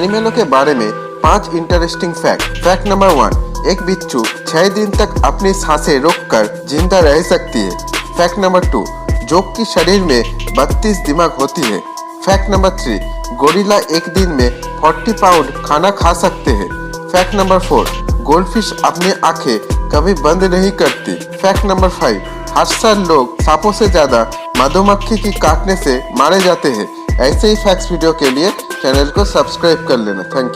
एनिमलों के बारे में 5 इंटरेस्टिंग फैक्ट। फैक्ट नंबर 1, एक बिच्छू 6 दिन तक अपनी सांसें रोककर जिंदा रह सकती है। फैक्ट नंबर 2, जोंक की शरीर में 32 दिमाग होती है। फैक्ट नंबर 3, गोरिल्ला एक दिन में 40 पाउंड खाना खा सकते हैं। फैक्ट नंबर 4, गोल्डफिश अपनी आंखें कभी बंद नहीं करती। फैक्ट नंबर 5, हर साल लोग सांपों से ज्यादा मधुमक्खी की काटने से मारे जाते हैं। ऐसे ही फैक्ट्स वीडियो के लिए चैनल को सब्सक्राइब कर लेना। Thank you.